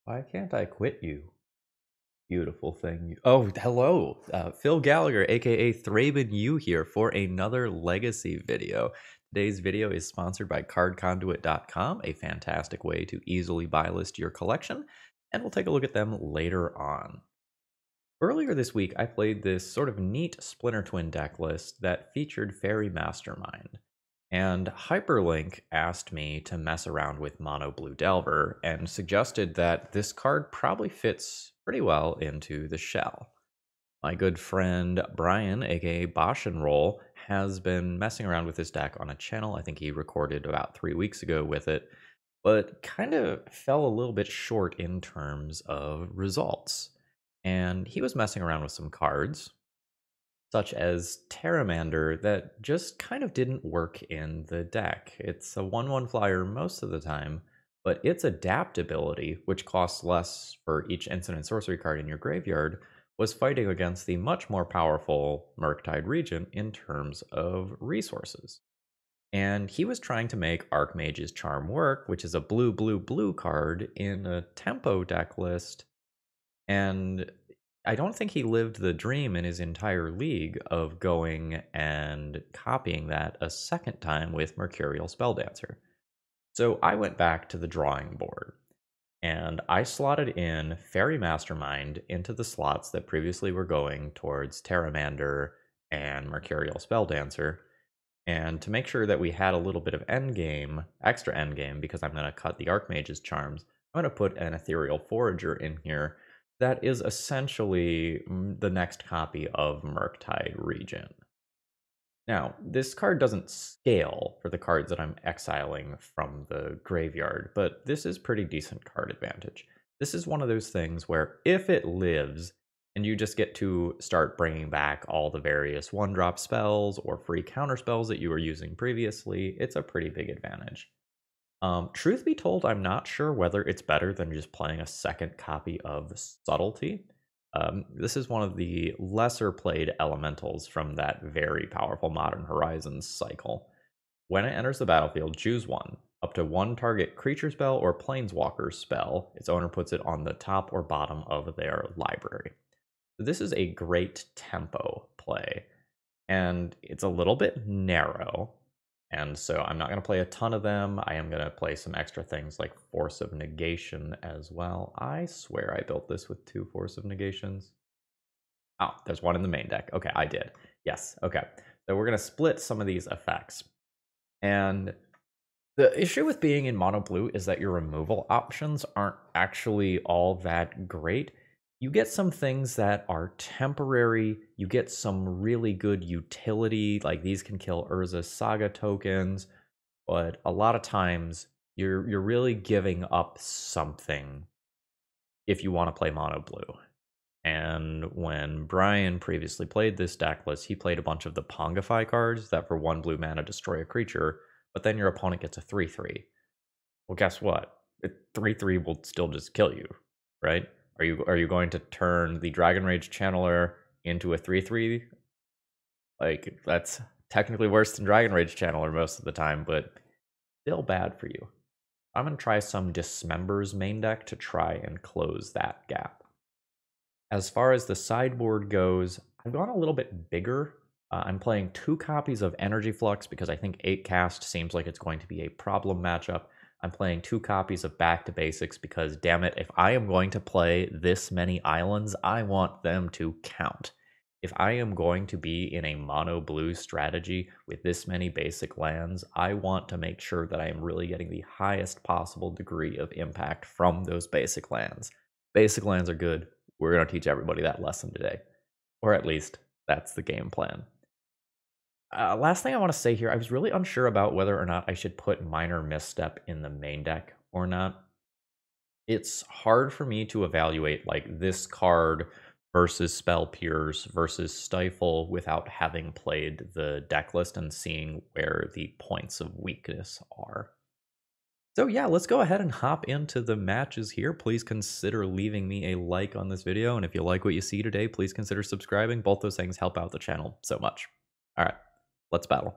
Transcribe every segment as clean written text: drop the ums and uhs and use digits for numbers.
Why can't I quit you? Beautiful thing. Oh, hello. Phil Gallagher, aka ThrabenU here for another legacy video. Today's video is sponsored by cardconduit.com, a fantastic way to easily buy list your collection, and we'll take a look at them later on. Earlier this week, I played this sort of neat Splinter Twin deck list that featured Faerie Mastermind. And Hyperlink asked me to mess around with Mono Blue Delver and suggested that this card probably fits pretty well into the shell. My good friend Brian, aka Bosch and Roll, has been messing around with this deck on a channel. I think he recorded about 3 weeks ago with it, but kind of fell a little bit short in terms of results. And he was messing around with some cards, such as Pteramander, that just kind of didn't work in the deck. It's a 1/1 flyer most of the time, but its adaptability, which costs less for each instant and sorcery card in your graveyard, was fighting against the much more powerful Murktide Regent in terms of resources. And he was trying to make Archmage's Charm work, which is a blue, blue, blue card in a tempo deck list. And I don't think he lived the dream in his entire league of going and copying that a second time with Mercurial Spelldancer. So I went back to the drawing board and I slotted in Faerie Mastermind into the slots that previously were going towards Pteramander and Mercurial Spelldancer. And to make sure that we had a little bit of endgame, extra endgame, because I'm going to cut the Archmage's charms, I'm going to put an Ethereal Forager in here that is essentially the next copy of Murktide Regent. Now, this card doesn't scale for the cards that I'm exiling from the graveyard, but this is pretty decent card advantage. This is one of those things where if it lives, and you just get to start bringing back all the various one-drop spells or free counter spells that you were using previously, it's a pretty big advantage. Truth be told, I'm not sure whether it's better than just playing a second copy of Subtlety. This is one of the lesser played elementals from that very powerful Modern Horizons cycle. When it enters the battlefield, choose one. Up to one target creature spell or planeswalker spell, its owner puts it on the top or bottom of their library. This is a great tempo play, and it's a little bit narrow. And so I'm not going to play a ton of them. I am going to play some extra things like Force of Negation as well. I swear I built this with 2 Force of Negations. Oh, there's one in the main deck. Okay, I did. Yes, okay. So we're going to split some of these effects. And the issue with being in mono blue is that your removal options aren't actually all that great. You get some things that are temporary. You get some really good utility, like these can kill Urza Saga tokens, but a lot of times you're really giving up something if you want to play mono blue. And when Brian previously played this deck list, he played a bunch of the Pongify cards that for 1 blue mana destroy a creature, but then your opponent gets a 3/3. Well, guess what? 3/3 will still just kill you, right? Are you going to turn the Dragon Rage Channeler into a 3/3? Like, that's technically worse than Dragon Rage Channeler most of the time, but still bad for you. I'm going to try some Dismember's main deck to try and close that gap. As far as the sideboard goes, I've gone a little bit bigger. I'm playing 2 copies of Energy Flux because I think 8 cast seems like it's going to be a problem matchup. I'm playing 2 copies of Back to Basics because, damn it, if I am going to play this many islands, I want them to count. If I am going to be in a mono blue strategy with this many basic lands, I want to make sure that I am really getting the highest possible degree of impact from those basic lands. Basic lands are good. We're going to teach everybody that lesson today. Or at least, that's the game plan. Last thing I want to say here, I was really unsure about whether or not I should put Minor Misstep in the main deck or not. It's hard for me to evaluate like this card versus Spell Pierce versus Stifle without having played the deck list and seeing where the points of weakness are. So yeah, let's go ahead and hop into the matches here. Please consider leaving me a like on this video, and if you like what you see today, please consider subscribing. Both those things help out the channel so much. All right, let's battle.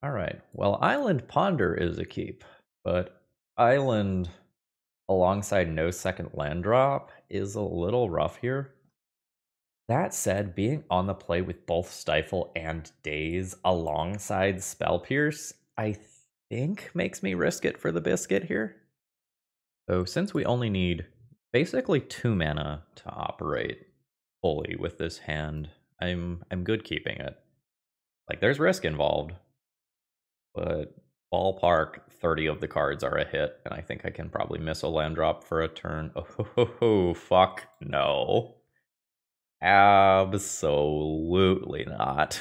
All right, well, Island Ponder is a keep, but Island alongside no second land drop is a little rough here. That said, being on the play with both Stifle and Daze alongside Spell Pierce, I think makes me risk it for the biscuit here. So since we only need basically 2 mana to operate fully with this hand, I'm good keeping it. Like, there's risk involved, but ballpark 30 of the cards are a hit, and I think I can probably miss a land drop for a turn. Oh, fuck no. Absolutely not.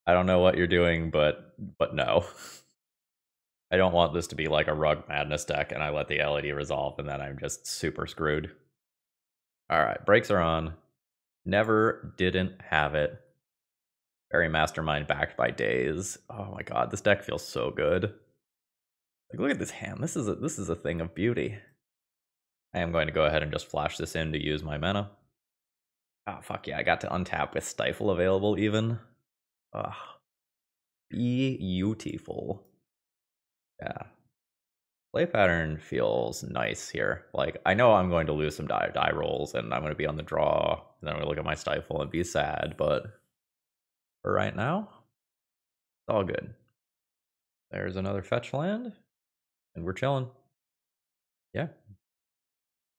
I don't know what you're doing, but no. I don't want this to be like a Rug Madness deck and I let the LED resolve and then I'm just super screwed. Alright, brakes are on. Never didn't have it. Faerie Mastermind backed by Daze. Oh my god, this deck feels so good. Like, look at this hand. This is a thing of beauty. I am going to go ahead and just flash this in to use my mana. Oh, fuck yeah, I got to untap with Stifle available even. Ugh. Beautiful. Yeah. Play pattern feels nice here. Like, I know I'm going to lose some die rolls, and I'm going to be on the draw, and then I'm going to look at my Stifle and be sad, but for right now, it's all good. There's another fetch land, and we're chilling. Yeah.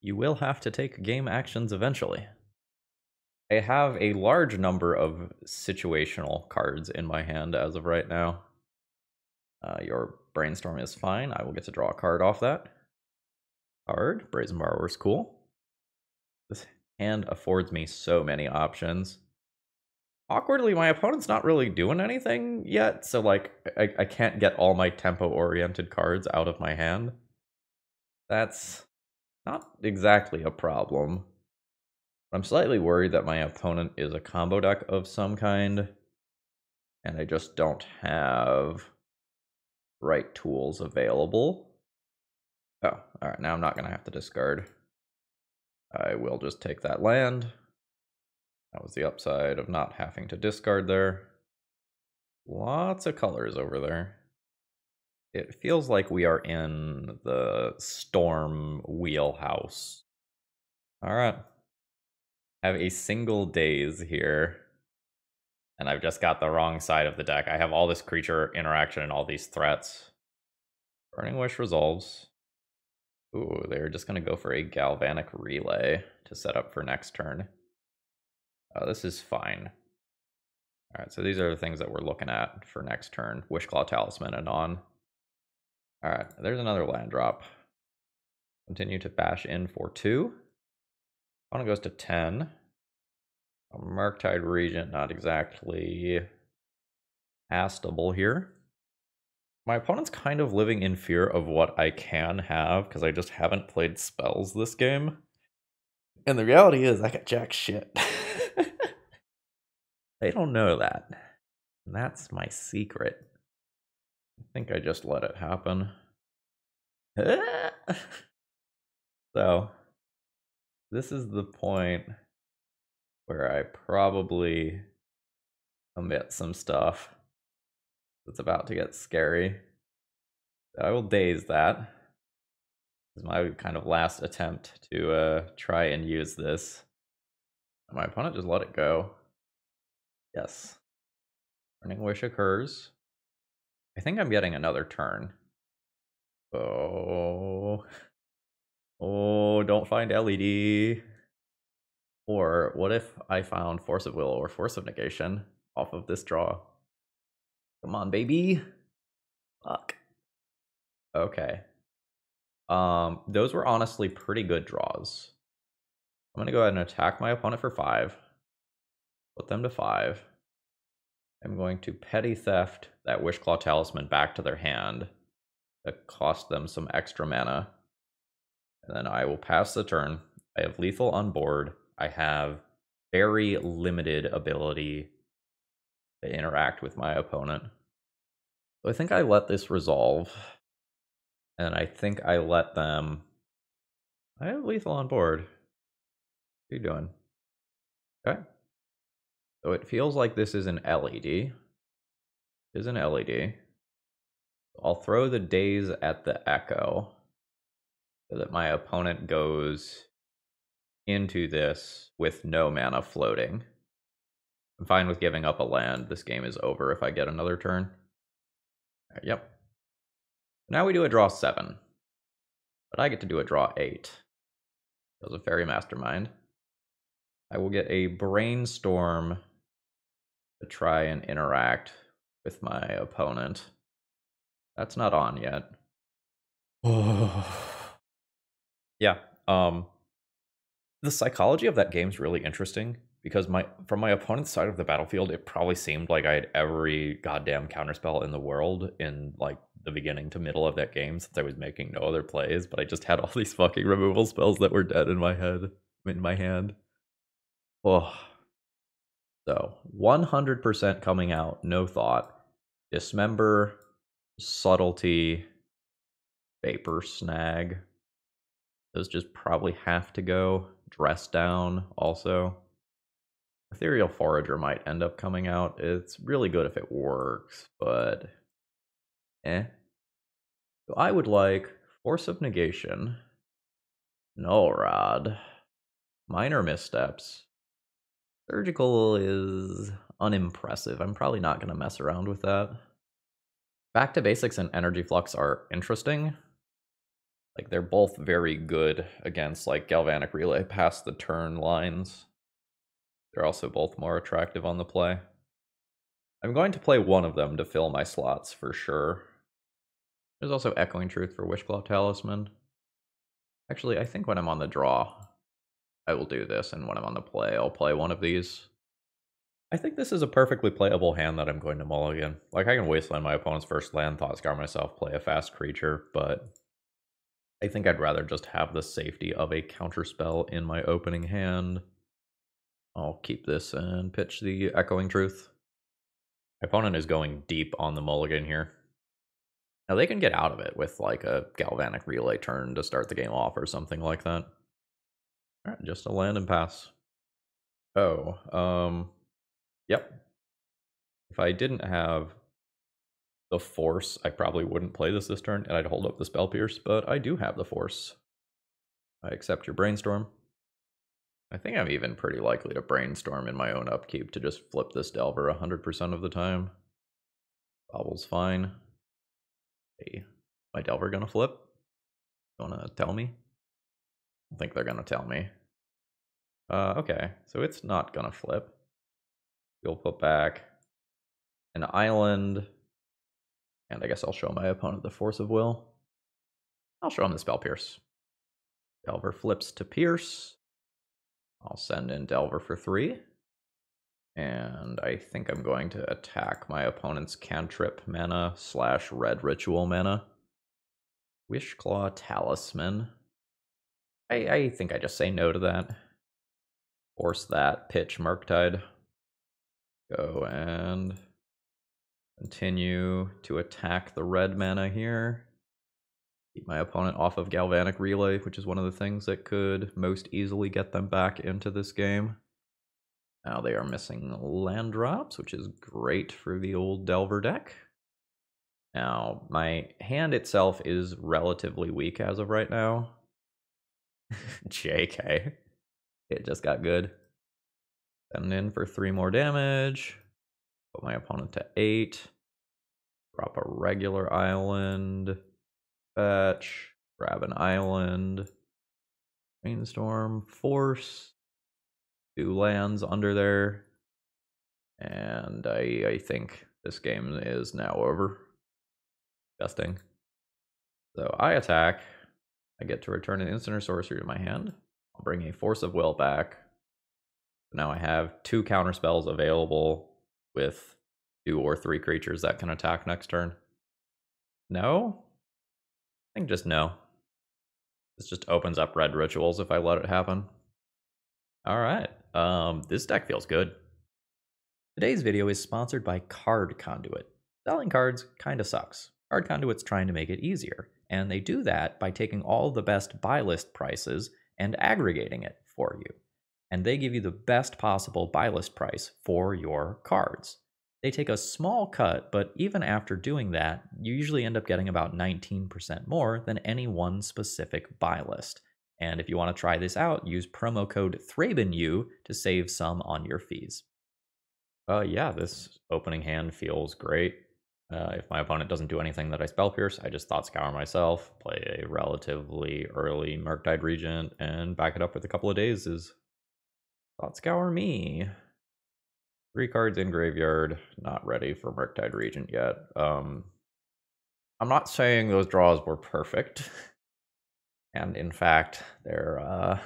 You will have to take game actions eventually. I have a large number of situational cards in my hand as of right now. Your Brainstorm is fine. I will get to draw a card off that. Card, Brazen Borrower is cool. This hand affords me so many options. Awkwardly, my opponent's not really doing anything yet, so like I can't get all my tempo-oriented cards out of my hand. That's not exactly a problem. I'm slightly worried that my opponent is a combo deck of some kind, and I just don't have right tools available. Oh, alright, now I'm not going to have to discard. I will just take that land. That was the upside of not having to discard there. Lots of colors over there. It feels like we are in the Storm wheelhouse. Alright. Have a single Daze here. And I've just got the wrong side of the deck. I have all this creature interaction and all these threats. Burning Wish resolves. Ooh, they're just going to go for a Galvanic Relay to set up for next turn. This is fine. Alright, so these are the things that we're looking at for next turn. Wishclaw Talisman and on. Alright, there's another land drop. Continue to bash in for 2. Opponent goes to 10. A Murktide Regent, not exactly castable here. My opponent's kind of living in fear of what I can have, because I just haven't played spells this game. And the reality is, I got jack shit. They don't know that. And that's my secret. I think I just let it happen. So, this is the point where I probably omit some stuff. It's about to get scary. I will daze that. This is my kind of last attempt to try and use this. My opponent just let it go. Yes. Burning Wish occurs. I think I'm getting another turn. Oh. Oh, don't find LED. Or what if I found Force of Will or Force of Negation off of this draw? Come on, baby. Fuck. Okay. Those were honestly pretty good draws. I'm gonna go ahead and attack my opponent for 5. Put them to 5. I'm going to Petty Theft that Wishclaw Talisman back to their hand. That cost them some extra mana. And then I will pass the turn. I have lethal on board. I have very limited ability to interact with my opponent. So I think I let this resolve. And I think I let them... I have lethal on board. What are you doing? Okay. So it feels like this is an LED. It is an LED. I'll throw the Daze at the Echo. so that my opponent goes into this with no mana floating. I'm fine with giving up a land. This game is over if I get another turn. Yep. Now we do a draw 7. But I get to do a draw 8. Because of Faerie Mastermind. I will get a Brainstorm to try and interact with my opponent. That's not on yet. Yeah. The psychology of that game is really interesting because from my opponent's side of the battlefield, it probably seemed like I had every goddamn counterspell in the world in like the beginning to middle of that game since I was making no other plays, but I just had all these fucking removal spells that were dead in my hand. Oh. So 100% coming out, no thought. Dismember, Subtlety, Vapor Snag. Those just probably have to go. Dress Down also. Ethereal Forager might end up coming out. It's really good if it works, but eh. So I would like Force of Negation, Null Rod, Minor Missteps. Surgical is unimpressive. I'm probably not going to mess around with that. Back to Basics and Energy Flux are interesting. Like, they're both very good against, like, Galvanic Relay past the turn lines. They're also both more attractive on the play. I'm going to play one of them to fill my slots for sure. There's also Echoing Truth for Wishclaw Talisman. Actually, I think when I'm on the draw, I will do this, and when I'm on the play, I'll play one of these. I think this is a perfectly playable hand that I'm going to mulligan. Like, I can wasteland my opponent's first land, Thought Scour myself, play a fast creature, but I think I'd rather just have the safety of a counterspell in my opening hand. I'll keep this and pitch the Echoing Truth. My opponent is going deep on the mulligan here. Now, they can get out of it with, like, a Galvanic Relay turn to start the game off or something like that. Alright, just a land and pass. Oh, yep. If I didn't have the Force, I probably wouldn't play this turn, and I'd hold up the Spell Pierce, but I do have the Force. I accept your Brainstorm. I think I'm even pretty likely to Brainstorm in my own upkeep to just flip this Delver 100% of the time. Bobble's fine. Hey, my Delver gonna flip? You wanna tell me? I think they're gonna tell me. Okay, so it's not gonna flip. You'll put back an island, and I guess I'll show my opponent the Force of Will. I'll show him the Spell Pierce. Delver flips to Pierce. I'll send in Delver for 3. And I think I'm going to attack my opponent's cantrip mana / red ritual mana. Wishclaw Talisman. I think I just say no to that. Force that, pitch Murktide. Go and continue to attack the red mana here. Keep my opponent off of Galvanic Relay, which is one of the things that could most easily get them back into this game. Now they are missing land drops, which is great for the old Delver deck. Now, my hand itself is relatively weak as of right now. JK. It just got good. Send in for 3 more damage. Put my opponent to 8. Drop a regular island. Fetch. Grab an island. Brainstorm. Force. 2 lands under there. And I think this game is now over. Disgusting. So I attack. I get to return an instant or sorcery to my hand. I'll bring a Force of Will back. Now I have 2 counterspells available with 2 or 3 creatures that can attack next turn. No? I think just no. This just opens up red rituals if I let it happen. Alright, this deck feels good. Today's video is sponsored by Card Conduit. Selling cards kinda sucks. Card Conduit's trying to make it easier, and they do that by taking all the best buy list prices and aggregating it for you. And they give you the best possible buy list price for your cards. They take a small cut, but even after doing that, you usually end up getting about 19% more than any one specific buy list. And if you want to try this out, use promo code ThrabenU to save some on your fees. Yeah, this opening hand feels great. If my opponent doesn't do anything that I spell pierce, I just thought scour myself, play a relatively early Murktide Regent, and back it up with a couple of days is thought scour me. 3 cards in graveyard, not ready for Murktide Regent yet. I'm not saying those draws were perfect. And in fact, they're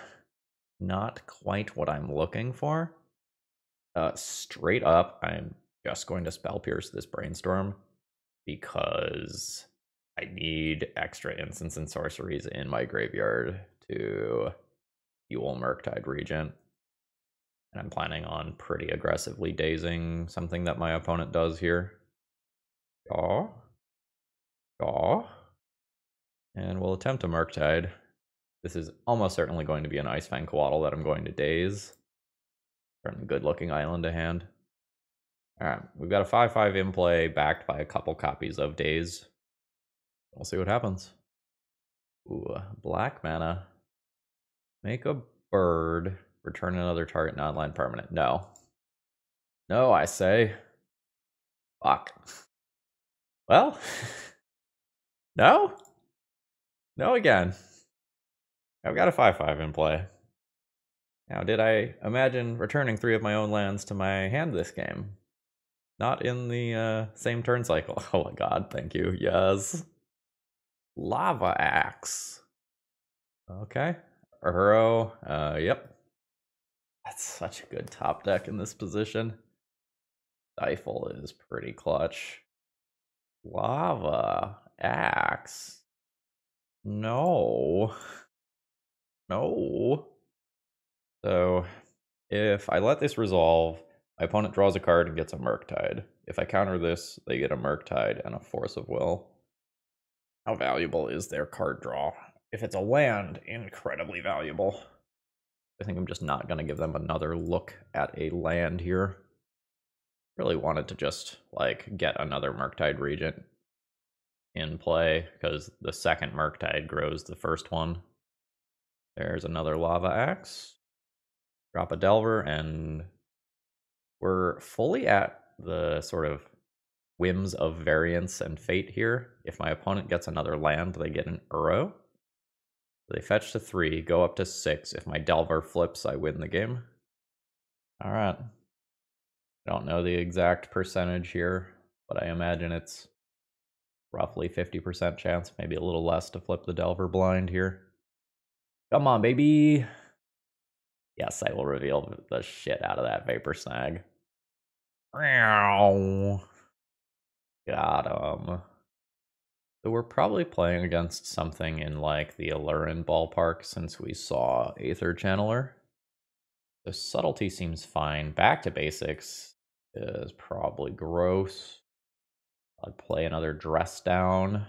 not quite what I'm looking for. Straight up, I'm just going to spell pierce this brainstorm because I need extra instants and sorceries in my graveyard to fuel Murktide Regent. And I'm planning on pretty aggressively dazing something that my opponent does here. Yaw. Yaw. And we'll attempt a Murktide. This is almost certainly going to be an Ice Fang Coatl that I'm going to daze. From a good looking island to hand. Alright, we've got a 5/5 in play backed by a couple copies of Daze. We'll see what happens. Ooh, black mana. Make a bird. Return another target non-land permanent. No. No, I say. Fuck. Well. No? No again. I've got a 5/5 in play. Now, did I imagine returning 3 of my own lands to my hand this game? Not in the same turn cycle. Oh my god, thank you. Yes. Lava Axe. Okay. Uro. Yep. That's such a good top deck in this position. Stifle is pretty clutch. Lava Axe. No. No. So, if I let this resolve, my opponent draws a card and gets a Murktide. If I counter this, they get a Murktide and a Force of Will. How valuable is their card draw? If it's a land, incredibly valuable. I think I'm just not going to give them another look at a land here. Really wanted to just, like, get another Murktide Regent in play, because the second Murktide grows the first one. There's another Lava Axe. Drop a Delver, and we're fully at the sort of whims of variance and fate here. If my opponent gets another land, they get an Uro. They fetch to 3, go up to 6. If my Delver flips, I win the game. Alright. I don't know the exact percentage here, but I imagine it's roughly 50% chance, maybe a little less, to flip the Delver blind here. Come on, baby! Yes, I will reveal the shit out of that Vapor Snag. Got him. So we're probably playing against something in like the Allurin ballpark since we saw Aether Channeler. The subtlety seems fine. Back to basics is probably gross. I'd play another Dress Down.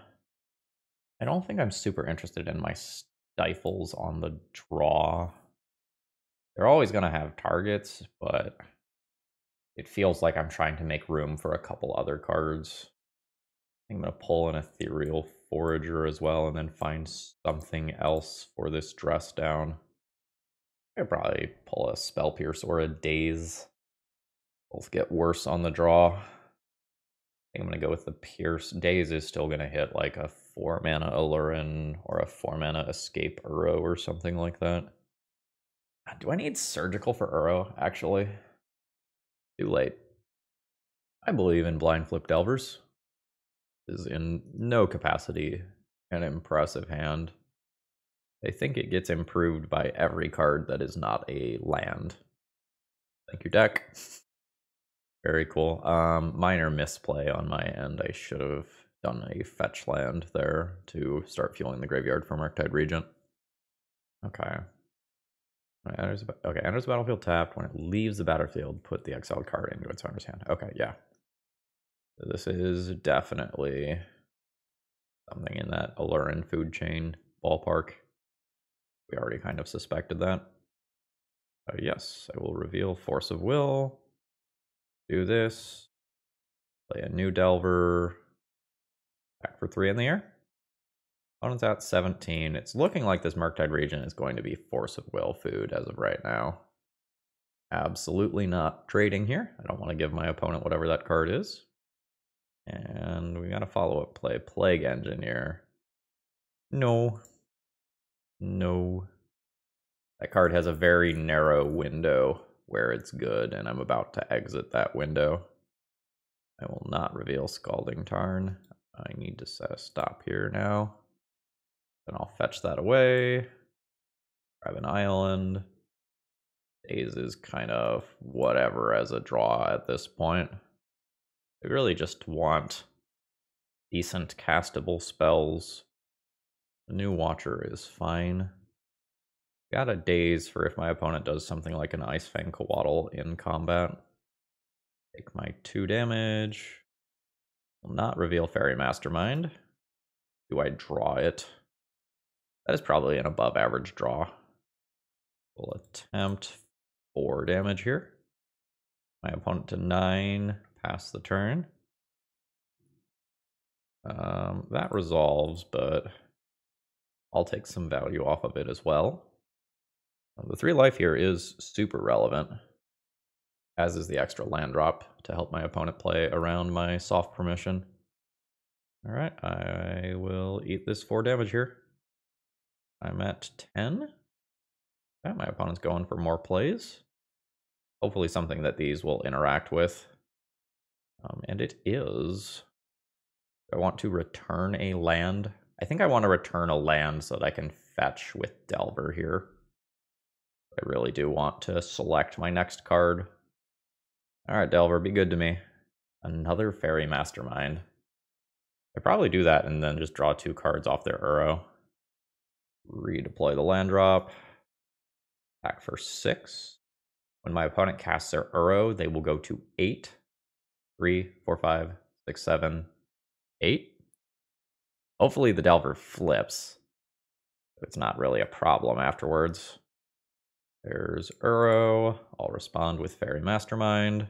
I don't think I'm super interested in my Stifles on the draw. They're always going to have targets, but it feels like I'm trying to make room for a couple other cards. I'm going to pull an Ethereal Forager as well and then find something else for this Dress Down. I'd probably pull a Spell Pierce or a Daze. Both get worse on the draw. I think I'm going to go with the Pierce. Daze is still going to hit like a 4-mana Allurin or a 4-mana Escape Uro or something like that. Do I need Surgical for Uro, actually? Too late. I believe in Blind Flip Delvers. Is in no capacity an impressive hand. I think it gets improved by every card that is not a land. Thank you, deck. Very cool. Minor misplay on my end. I should have done a fetch land there to start fueling the graveyard for Murktide Regent. Okay. Enters the battlefield tapped. When it leaves the battlefield, put the exiled card into its owner's hand. Okay, yeah. So this is definitely something in that Allurin food chain ballpark. We already kind of suspected that. Yes, I will reveal Force of Will. Do this. Play a new Delver. Back for 3 in the air. Opponent's at 17. It's looking like this Murktide Regent is going to be Force of Will food as of right now. Absolutely not trading here. I don't want to give my opponent whatever that card is. And we got a follow-up play. Plague Engineer. No. No. That card has a very narrow window where it's good, and I'm about to exit that window. I will not reveal Scalding Tarn. I need to set a stop here now. Then I'll fetch that away. Grab an island. Daze is kind of whatever as a draw at this point. I really just want decent castable spells. The new Watcher is fine. Got a Daze for if my opponent does something like an Ice Fang Coatl in combat. Take my 2 damage. Will not reveal Faerie Mastermind. Do I draw it? That is probably an above average draw. We'll attempt 4 damage here. My opponent to 9, pass the turn. That resolves, but I'll take some value off of it as well. The 3 life here is super relevant, as is the extra land drop to help my opponent play around my soft permission. Alright, I will eat this 4 damage here. I'm at 10. Yeah, my opponent's going for more plays. Hopefully something that these will interact with. And it is... I want to return a land. I think I want to return a land so that I can fetch with Delver here. I really do want to select my next card. Alright, Delver, be good to me. Another Faerie Mastermind. I probably do that and then just draw 2 cards off their Uro. Redeploy the land drop. Back for 6. When my opponent casts their Uro, they will go to 8. 3, 4, 5, 6, 7, 8. Hopefully the Delver flips. It's not really a problem afterwards. There's Uro. I'll respond with Faerie Mastermind.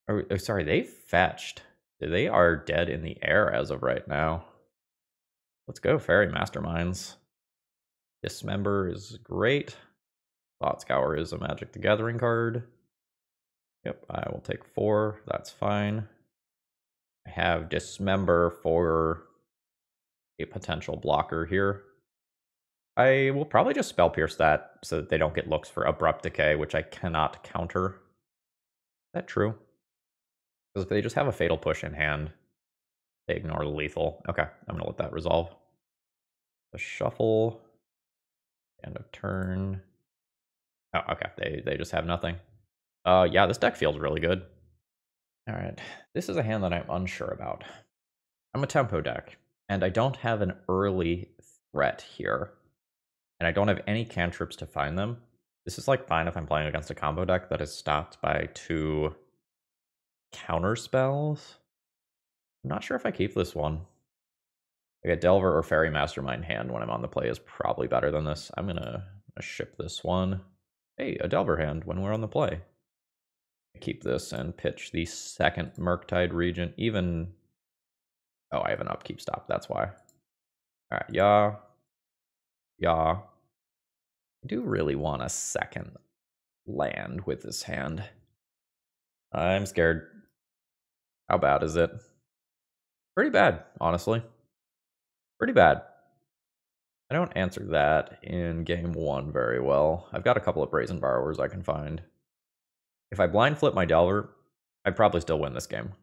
Oh, sorry, they fetched. They are dead in the air as of right now. Let's go, Faerie Masterminds. Dismember is great. Thought Scour is a Magic the Gathering card. Yep, I will take 4. That's fine. I have Dismember for a potential blocker here. I will probably just Spell Pierce that so that they don't get looks for Abrupt Decay, which I cannot counter. Is that true? Because if they just have a Fatal Push in hand, they ignore the lethal. Okay, I'm going to let that resolve. The Shuffle. End of turn. Oh, okay, they just have nothing. Yeah, this deck feels really good. Alright, this is a hand that I'm unsure about. I'm a tempo deck, and I don't have an early threat here. And I don't have any cantrips to find them. This is like fine if I'm playing against a combo deck that is stopped by 2 counter spells. I'm not sure if I keep this one. Like a Delver or Faerie Mastermind hand when I'm on the play is probably better than this. I'm gonna ship this one. Hey, a Delver hand when we're on the play. Keep this and pitch the second Murktide Regent. Even... Oh, I have an upkeep stop, that's why. Alright, yeah. Yeah. I do really want a second land with this hand. I'm scared. How bad is it? Pretty bad, honestly. Pretty bad. I don't answer that in game 1 very well. I've got a couple of Brazen Borrowers I can find. If I blind flip my Delver, I'd probably still win this game.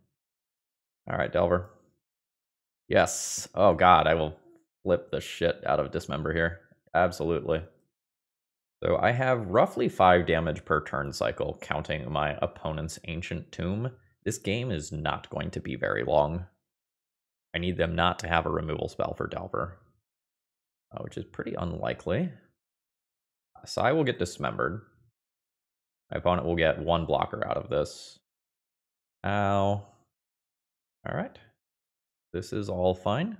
Alright, Delver. Yes. Oh god, I will flip the shit out of Dismember here. Absolutely. So I have roughly 5 damage per turn cycle, counting my opponent's Ancient Tomb. This game is not going to be very long. I need them not to have a removal spell for Delver, which is pretty unlikely. So I will get Dismembered. My opponent will get 1 blocker out of this. Ow. Alright. This is all fine.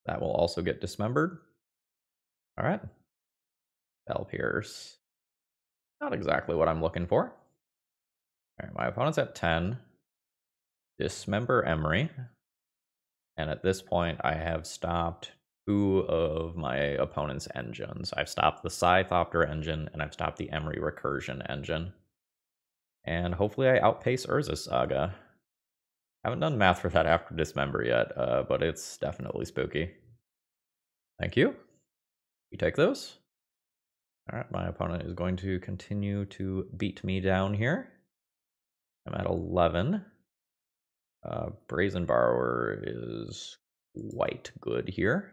That will also get Dismembered. Alright. Spell Pierce. Not exactly what I'm looking for. Alright, my opponent's at 10. Dismember Emery. And at this point, I have stopped 2 of my opponent's engines. I've stopped the Scythopter engine, and I've stopped the Emery Recursion engine. And hopefully I outpace Urza Saga. I haven't done math for that after Dismember yet, but it's definitely spooky. Thank you. You take those. Alright, my opponent is going to continue to beat me down here. I'm at 11. Brazen Borrower is quite good here.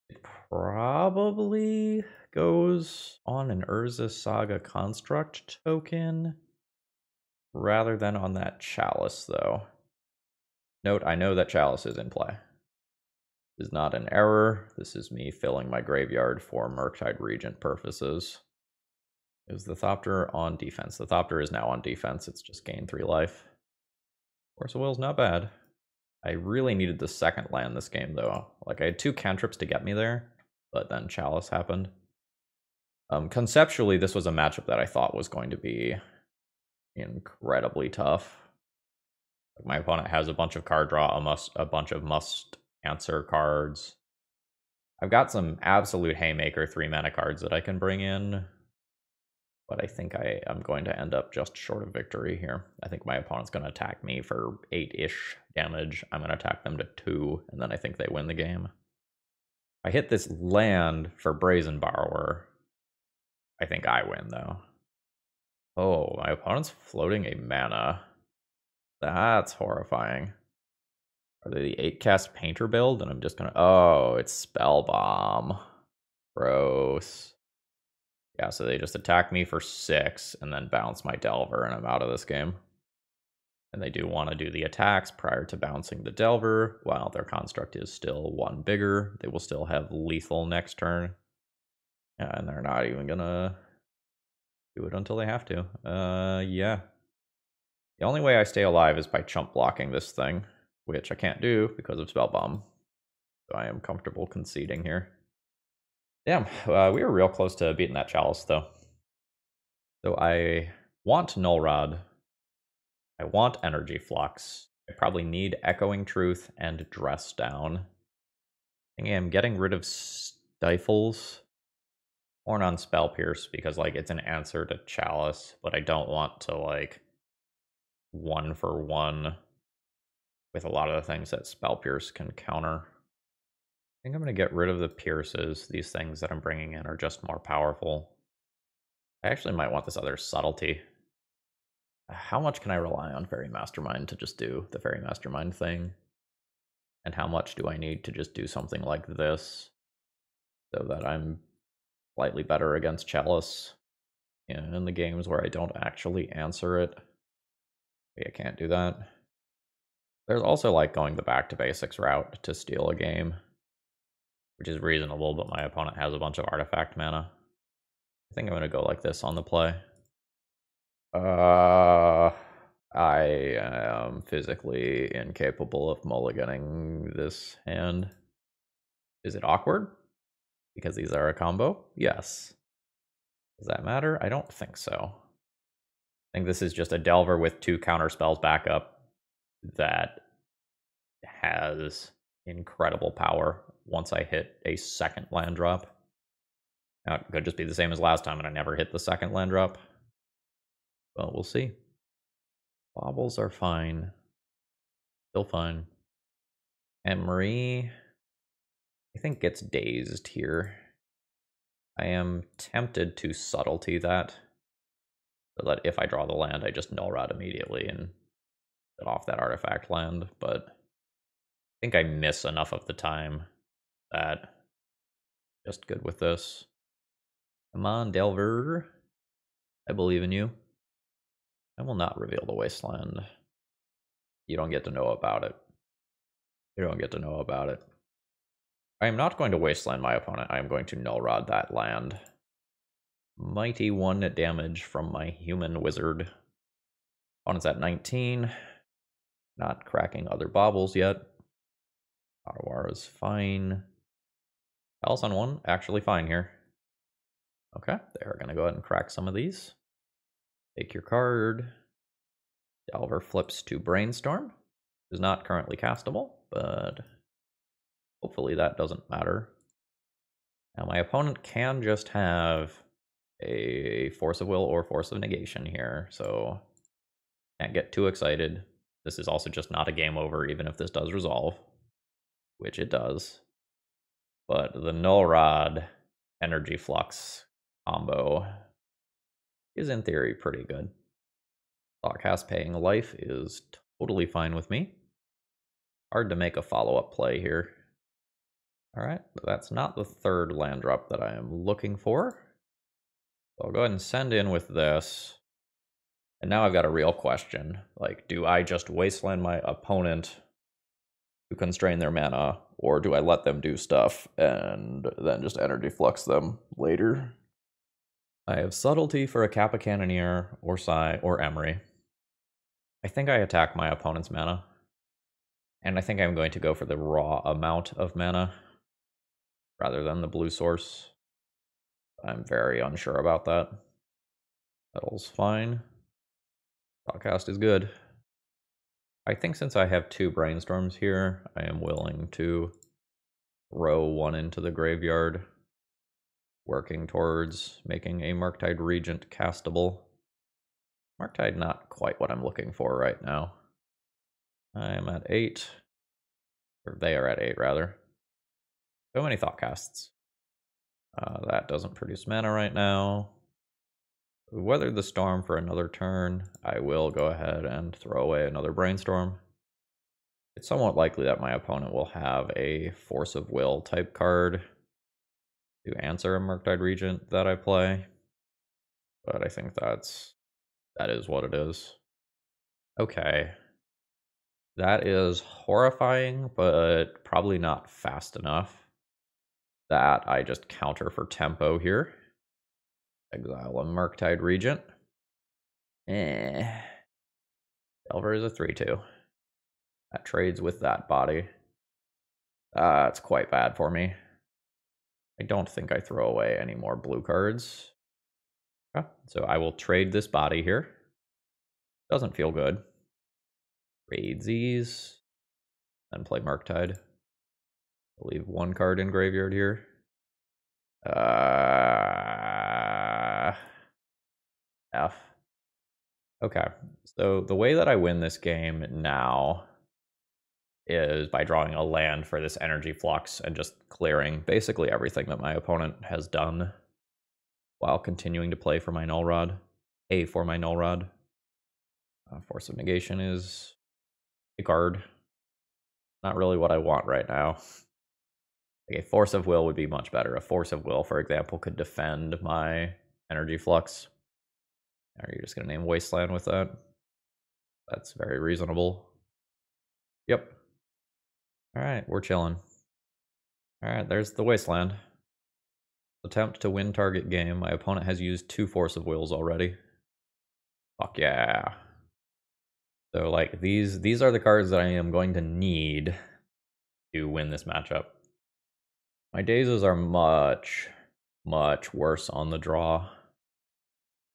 It probably goes on an Urza Saga Construct token rather than on that Chalice, though. Note, I know that Chalice is in play. This is not an error. This is me filling my graveyard for Murktide Regent purposes. Is the Thopter on defense? The Thopter is now on defense. It's just gained 3 life. Force of Will's not bad. I really needed the second land this game, though. Like, I had 2 cantrips to get me there, but then Chalice happened. Conceptually, this was a matchup that I thought was going to be incredibly tough. Like, my opponent has a bunch of card draw, a bunch of must-answer cards. I've got some absolute haymaker 3-mana cards that I can bring in, but I think I am going to end up just short of victory here. I think my opponent's going to attack me for 8-ish damage. I'm going to attack them to 2, and then I think they win the game. I hit this land for Brazen Borrower. I think I win, though. Oh, my opponent's floating a mana. That's horrifying. Are they the 8-cast Painter build? And I'm just gonna... Oh, it's Spell Bomb. Gross. Yeah, so they just attack me for 6 and then bounce my Delver, and I'm out of this game. And they do want to do the attacks prior to bouncing the Delver. While their construct is still 1 bigger, they will still have lethal next turn. Yeah, and they're not even gonna do it until they have to. Yeah. The only way I stay alive is by chump blocking this thing, which I can't do because of Spell Bomb. So I am comfortable conceding here. Damn, we were real close to beating that Chalice, though. So I want Null Rod. I want Energy Flux. I probably need Echoing Truth and Dress Down. I think I'm getting rid of Stifles. Or on Spell Pierce, because, like, it's an answer to Chalice, but I don't want to, like, 1-for-1 with a lot of the things that Spell Pierce can counter. I think I'm going to get rid of the Pierces. These things that I'm bringing in are just more powerful. I actually might want this other Subtlety. How much can I rely on Faerie Mastermind to just do the Faerie Mastermind thing? And how much do I need to just do something like this so that I'm slightly better against Chalice in the games where I don't actually answer it? I can't do that. There's also, like, going the back to basics route to steal a game, which is reasonable, but my opponent has a bunch of artifact mana. I think I'm going to go like this on the play. I am physically incapable of mulliganing this hand. Is it awkward? Because these are a combo? Yes. Does that matter? I don't think so. I think this is just a Delver with 2 counter spells backup that has incredible power once I hit a second land drop. Now, it could just be the same as last time and I never hit the second land drop. Well, we'll see. Baubles are fine. Still fine. And Marie, I think, gets dazed here. I am tempted to Subtlety that, so that if I draw the land, I just Null Rod immediately and get off that artifact land, but I think I miss enough of the time that just good with this. Come on, Delver. I believe in you. I will not reveal the Wasteland. You don't get to know about it. You don't get to know about it. I am not going to Wasteland my opponent. I am going to Null Rod that land. Mighty 1 damage from my human wizard. Opponent's at 19. Not cracking other baubles yet. Ottawa is fine. Palace on 1, actually fine here. Okay, they're going to go ahead and crack some of these. Take your card. Delver flips to Brainstorm. Is not currently castable, but hopefully that doesn't matter. Now my opponent can just have a Force of Will or Force of Negation here, so can't get too excited. This is also just not a game over, even if this does resolve, which it does. But the Null Rod Energy Flux combo is in theory pretty good. Thoughtcast paying life is totally fine with me. Hard to make a follow-up play here. Alright, that's not the third land drop that I am looking for. So I'll go ahead and send in with this. And now I've got a real question. Like, do I just wasteland my opponent to constrain their mana, or do I let them do stuff and then just energy flux them later? I have Subtlety for a Kappa Cannoneer, or Sai, or Emery. I think I attack my opponent's mana. And I think I'm going to go for the raw amount of mana rather than the blue source. I'm very unsure about that. Metal's fine. Podcast is good. I think since I have 2 Brainstorms here, I am willing to throw one into the graveyard, working towards making a Murktide Regent castable. Murktide not quite what I'm looking for right now. I am at 8. Or they are at 8, rather. So many Thoughtcasts. That doesn't produce mana right now. Weather the Storm for another turn. I will go ahead and throw away another Brainstorm. It's somewhat likely that my opponent will have a Force of Will type card to answer a Murktide Regent that I play. But I think that is what it is. Okay. That is horrifying, but probably not fast enough. That I just counter for tempo here. Exile a Murktide Regent. Delver is a 3/2. That trades with that body. It's quite bad for me. I don't think I throw away any more blue cards. Okay, so I will trade this body here. Doesn't feel good. Raid these. Then play Murktide. I'll leave 1 card in graveyard here. F. Okay, so the way that I win this game now is by drawing a land for this energy flux and just clearing basically everything that my opponent has done while continuing to play for my Null Rod. For my Null Rod. Force of Negation is a card. Not really what I want right now. Like a Force of Will would be much better. A Force of Will, for example, could defend my energy flux. Are you just going to name Wasteland with that? That's very reasonable. Yep. Alright, we're chilling. Alright, there's the Wasteland. Attempt to win target game. My opponent has used 2 Force of Wills already. Fuck yeah. So, like, these are the cards that I am going to need to win this matchup. My Dazes are much, much worse on the draw.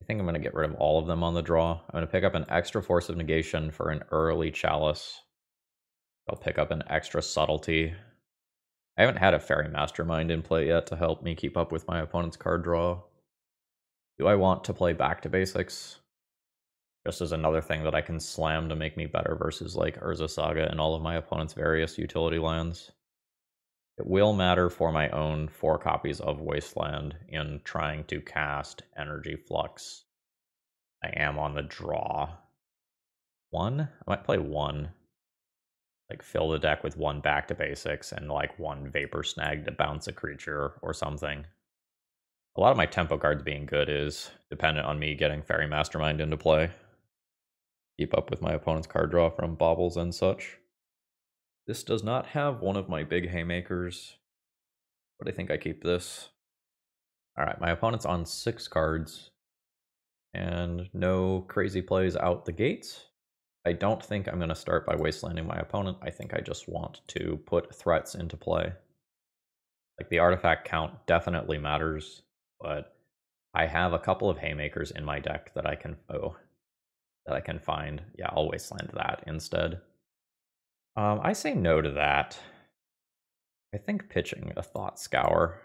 I think I'm going to get rid of all of them on the draw. I'm going to pick up an extra Force of Negation for an early Chalice. I'll pick up an extra Subtlety. I haven't had a Faerie Mastermind in play yet to help me keep up with my opponent's card draw. Do I want to play Back to Basics? Just as another thing that I can slam to make me better versus like Urza Saga and all of my opponent's various utility lands. It will matter for my own 4 copies of Wasteland in trying to cast Energy Flux. I am on the draw. 1? I might play 1. Like fill the deck with 1 Back to Basics and like 1 Vapor Snag to bounce a creature or something. A lot of my tempo cards being good is dependent on me getting Faerie Mastermind into play. Keep up with my opponent's card draw from baubles and such. This does not have one of my big haymakers, but I think I keep this. Alright, my opponent's on 6 cards, and no crazy plays out the gates. I don't think I'm going to start by wastelanding my opponent. I think I just want to put threats into play. Like, the artifact count definitely matters, but I have a couple of haymakers in my deck that I can... Oh, that I can find. Yeah, I'll wasteland that instead. I say no to that. I think pitching a Thought Scour.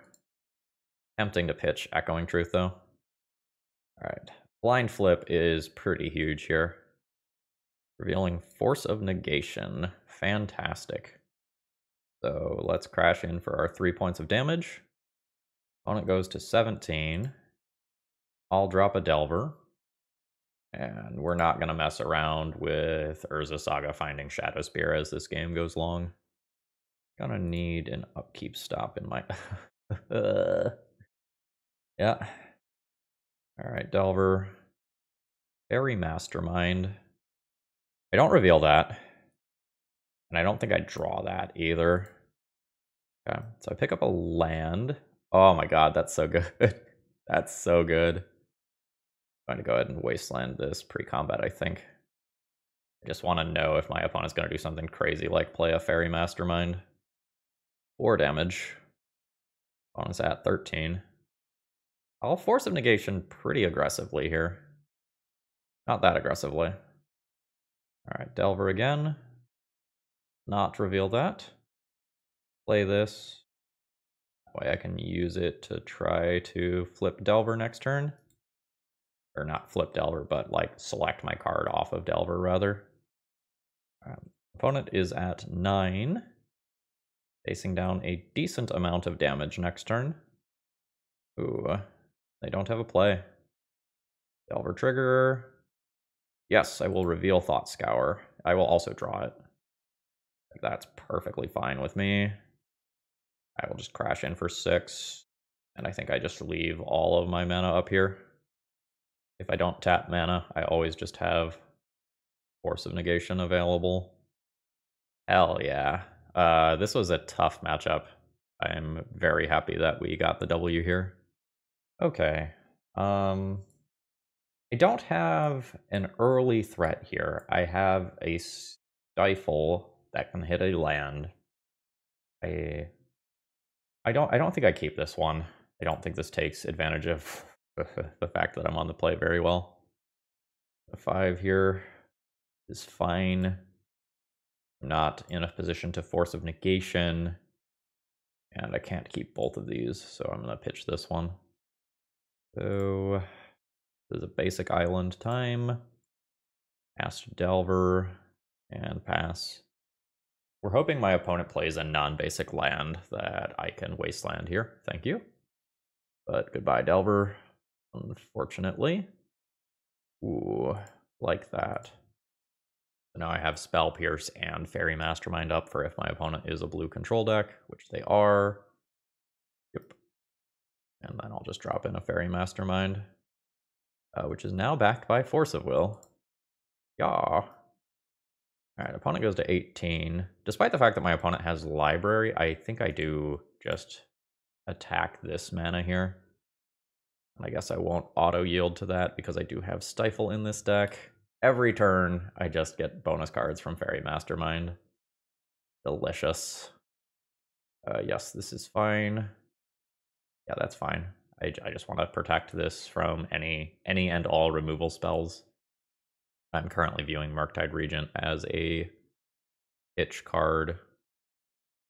Tempting to pitch Echoing Truth, though. Alright. Blind Flip is pretty huge here. Revealing Force of Negation. Fantastic. So let's crash in for our 3 points of damage. Opponent goes to 17. I'll drop a Delver. And we're not going to mess around with Urza Saga finding Shadow Spear as this game goes long. Gonna need an upkeep stop in my... yeah. Alright, Delver. Faerie Mastermind. I don't reveal that. And I don't think I draw that either. Okay, so I pick up a land. Oh my god, that's so good. That's so good. I'm going to go ahead and wasteland this pre-combat, I think. I just want to know if my opponent's going to do something crazy like play a Faerie Mastermind. 4 damage. Opponent's at 13. I'll Force of Negation pretty aggressively here. Not that aggressively. Alright, Delver again. Not reveal that. Play this. That way I can use it to try to flip Delver next turn. Or not flip Delver, but like select my card off of Delver rather. Opponent is at 9. Facing down a decent amount of damage next turn. Ooh, they don't have a play. Delver trigger. Yes, I will reveal Thought Scour. I will also draw it. That's perfectly fine with me. I will just crash in for 6. And I think I just leave all of my mana up here. If I don't tap mana, I always just have Force of Negation available. Hell yeah. This was a tough matchup. I'm very happy that we got the W here. Okay. I don't have an early threat here. I have a Stifle that can hit a land. I don't think I keep this one. I don't think this takes advantage of the fact that I'm on the play very well. The 5 here is fine. I'm not in a position to Force of Negation. And I can't keep both of these, so I'm going to pitch this one. So, this is a basic island time. Pass to Delver, and pass. We're hoping my opponent plays a non-basic land that I can wasteland here. Thank you. But goodbye, Delver, unfortunately. Ooh, like that. So now I have Spell Pierce and Faerie Mastermind up for if my opponent is a blue control deck, which they are. Yep. And then I'll just drop in a Faerie Mastermind, which is now backed by Force of Will. Yeah. Alright, opponent goes to 18. Despite the fact that my opponent has Library, I think I do just attack this mana here. And I guess I won't auto-yield to that because I do have Stifle in this deck. Every turn, I just get bonus cards from Faerie Mastermind. Delicious. Yes, this is fine. Yeah, that's fine. I just want to protect this from any and all removal spells. I'm currently viewing Murktide Regent as a pitch card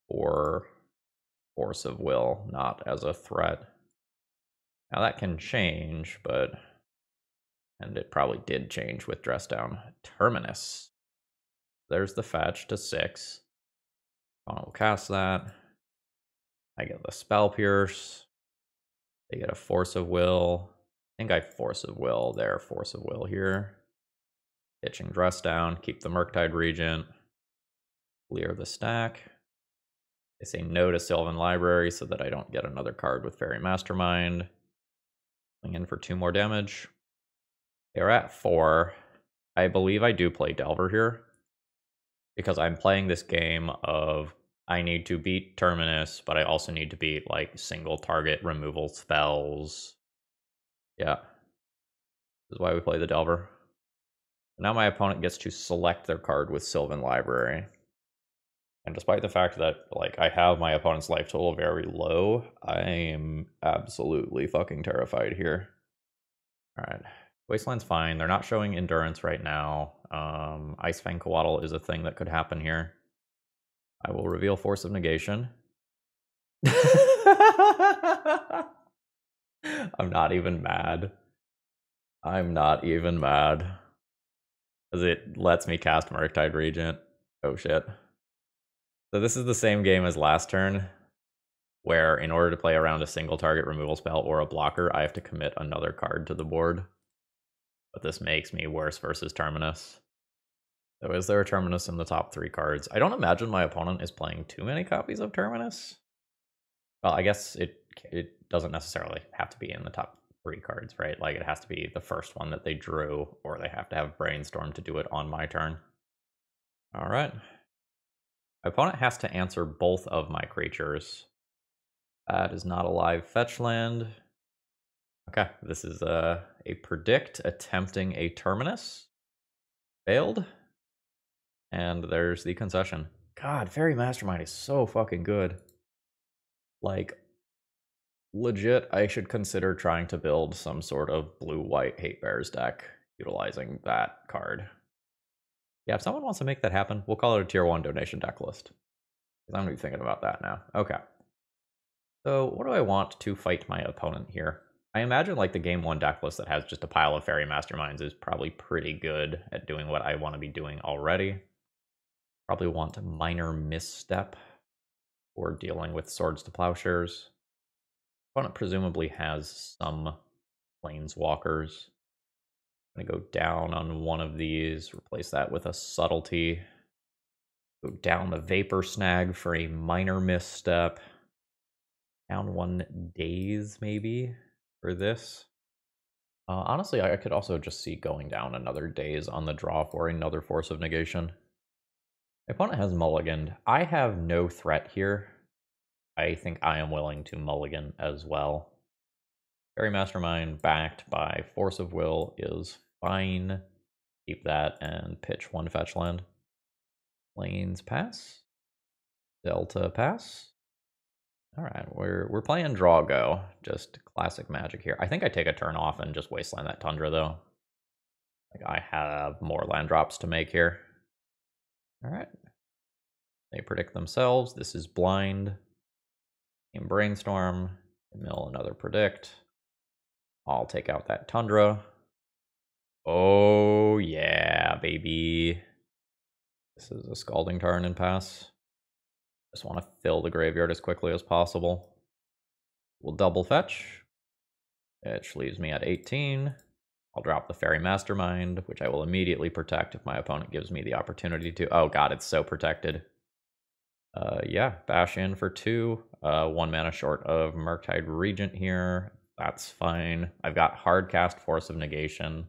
or Force of Will, not as a threat. Now that can change, but... And it probably did change with Dress Down. Terminus. There's the fetch to 6. I'll cast that. I get the Spell Pierce. They get a Force of Will. I think I Force of Will there, Force of Will here. Pitching Dress Down, keep the Murktide Regent. Clear the stack. They say no to Sylvan Library so that I don't get another card with Faerie Mastermind. Going in for 2 more damage. They're at 4. I believe I do play Delver here. Because I'm playing this game of I need to beat Terminus, but I also need to beat like single target removal spells. Yeah. This is why we play the Delver. Now my opponent gets to select their card with Sylvan Library. And despite the fact that like I have my opponent's life total very low, I am absolutely fucking terrified here. Alright. Wasteland's fine. They're not showing endurance right now. Ice Fang Coatl is a thing that could happen here. I will reveal Force of Negation. I'm not even mad. I'm not even mad. Because it lets me cast Murktide Regent. Oh shit. So this is the same game as last turn, where in order to play around a single target removal spell or a blocker, I have to commit another card to the board. But this makes me worse versus Terminus. So is there a Terminus in the top 3 cards? I don't imagine my opponent is playing too many copies of Terminus. Well, I guess it doesn't necessarily have to be in the top 3 cards, right? Like, it has to be the first one that they drew, or they have to have Brainstorm to do it on my turn. All right. My opponent has to answer both of my creatures. That is not a live fetch land. Okay, this is a predict attempting a Terminus. Failed. And there's the concession. God, Faerie Mastermind is so fucking good. Like, legit, I should consider trying to build some sort of blue-white Hate Bears deck utilizing that card. Yeah, if someone wants to make that happen, we'll call it a tier 1 donation deck list. Because I'm going to be thinking about that now. Okay. So what do I want to fight my opponent here? I imagine like the game 1 deck list that has just a pile of Faerie Masterminds is probably pretty good at doing what I want to be doing already. Probably want a Minor Misstep or dealing with Swords to Plowshares. Opponent presumably has some Planeswalkers. I'm going to go down on one of these, replace that with a Subtlety. Go down the Vapor Snag for a Minor Misstep. Down 1 Daze, maybe, for this. Honestly, I could also just see going down another Daze on the draw for another Force of Negation. My opponent has mulliganed. I have no threat here. I think I am willing to mulligan as well. Faerie Mastermind backed by Force of Will is fine. Keep that and pitch 1 fetch land. Plains pass. Delta pass. All right, we're playing draw go. Just classic Magic here. I think I take a turn off and just wasteland that Tundra though. Like, I have more land drops to make here. All right. They predict themselves. This is blind. In Brainstorm. Mill another predict. I'll take out that Tundra. Oh yeah, baby. This is a Scalding Tarn and pass. Just want to fill the graveyard as quickly as possible. We'll double fetch, which leaves me at 18. I'll drop the Faerie Mastermind, which I will immediately protect if my opponent gives me the opportunity to. Oh god, it's so protected. Yeah, bash in for 2. 1 mana short of Murktide Regent here. That's fine. I've got hard cast Force of Negation,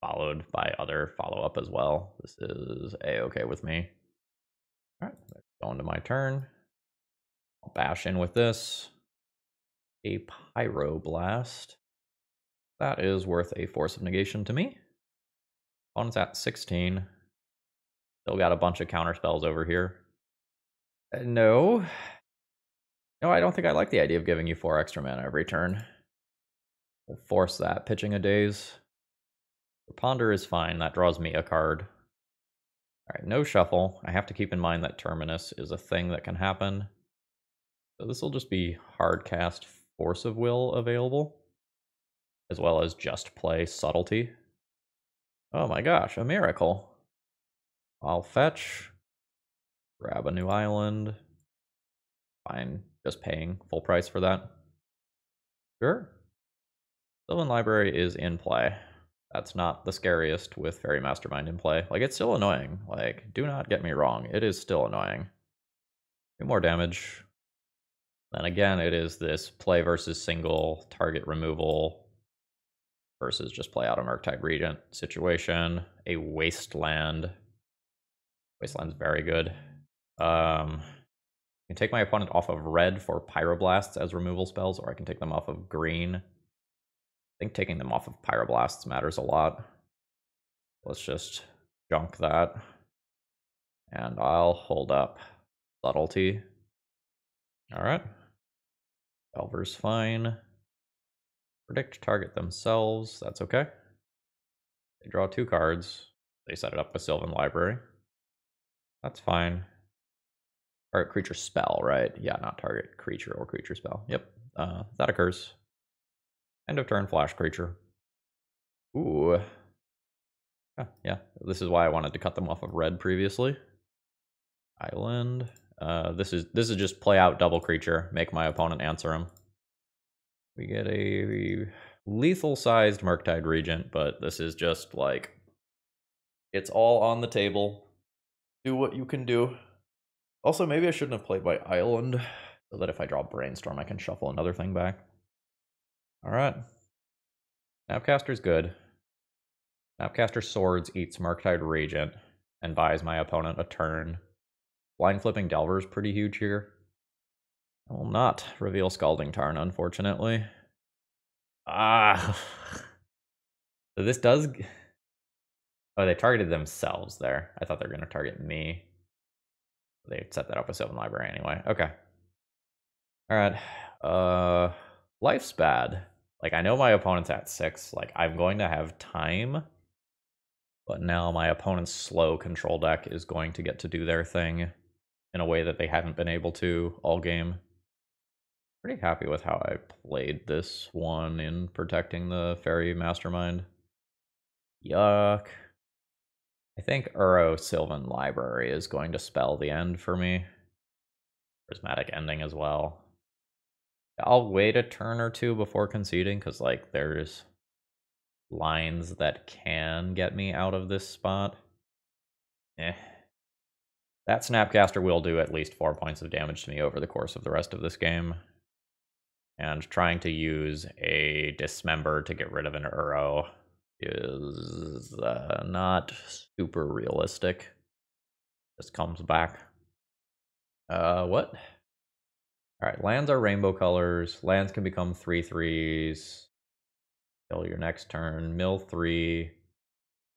followed by other follow-up as well. This is a-okay with me. All right, going to my turn. I'll bash in with this. A Pyroblast. That is worth a Force of Negation to me. Opponent's at 16. Still got a bunch of counter spells over here. No. No, I don't think I like the idea of giving you 4 extra mana every turn. We'll force that. Pitching a Daze. Ponder is fine. That draws me a card. Alright, no shuffle. I have to keep in mind that Terminus is a thing that can happen. So this will just be hard cast Force of Will available, as well as just play Subtlety. Oh my gosh, a miracle. I'll fetch, grab a new island. Fine, just paying full price for that. Sure. Sylvan Library is in play. That's not the scariest with Faerie Mastermind in play. Like, it's still annoying. Like, do not get me wrong. It is still annoying. 2 more damage. Then again, it is this play versus single target removal versus just play out a Murktide Regent situation. A Wasteland. Wasteland's very good. I can take my opponent off of red for Pyroblasts as removal spells, or I can take them off of green. I think taking them off of Pyroblasts matters a lot. Let's just junk that. And I'll hold up Subtlety. Alright. Delver's fine. Predict target themselves, that's okay. They draw 2 cards. They set it up with Sylvan Library. That's fine. Target creature spell, right? Yeah, not target creature or creature spell. Yep. That occurs. End of turn flash creature. Ooh. Yeah. This is why I wanted to cut them off of red previously. Island. This is just play out double creature, make my opponent answer him. We get a lethal-sized Murktide Regent, but this is just like, it's all on the table. Do what you can do. Also, maybe I shouldn't have played by Island, so that if I draw Brainstorm, I can shuffle another thing back. All right. Snapcaster's good. Snapcaster Swords eats Murktide Regent and buys my opponent a turn. Blind flipping Delver's pretty huge here. I will not reveal Scalding Tarn, unfortunately. Ah. So this does... Oh, they targeted themselves there. I thought they were going to target me. They set that up with Sylvan Library anyway. Okay. Alright. Life's bad. Like, I know my opponent's at 6. Like, I'm going to have time. But now my opponent's slow control deck is going to get to do their thing in a way that they haven't been able to all game. Pretty happy with how I played this one in protecting the Faerie Mastermind. Yuck. I think Uro Sylvan Library is going to spell the end for me. Prismatic Ending as well. I'll wait a turn or two before conceding, because like there's lines that can get me out of this spot. That Snapcaster will do at least 4 points of damage to me over the course of the rest of this game. And trying to use a Dismember to get rid of an Uro is not super realistic. Just comes back. What? Alright, lands are rainbow colors. Lands can become 3/3s. Kill your next turn. Mill 3.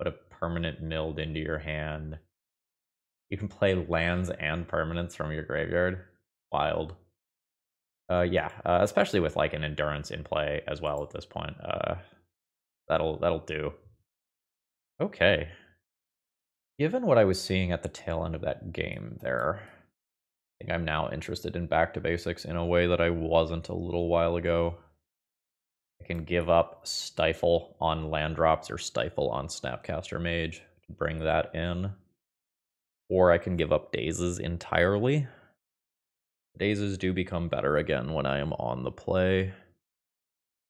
Put a permanent milled into your hand. You can play lands and permanents from your graveyard. Wild. Yeah, especially with like an endurance in play as well at this point. That'll do. Okay. Given what I was seeing at the tail end of that game there, I think I'm now interested in back to basics in a way that I wasn't a little while ago. I can give up Stifle on land drops or Stifle on Snapcaster Mage to bring that in. Or I can give up Dazes entirely. Dazes do become better again when I am on the play.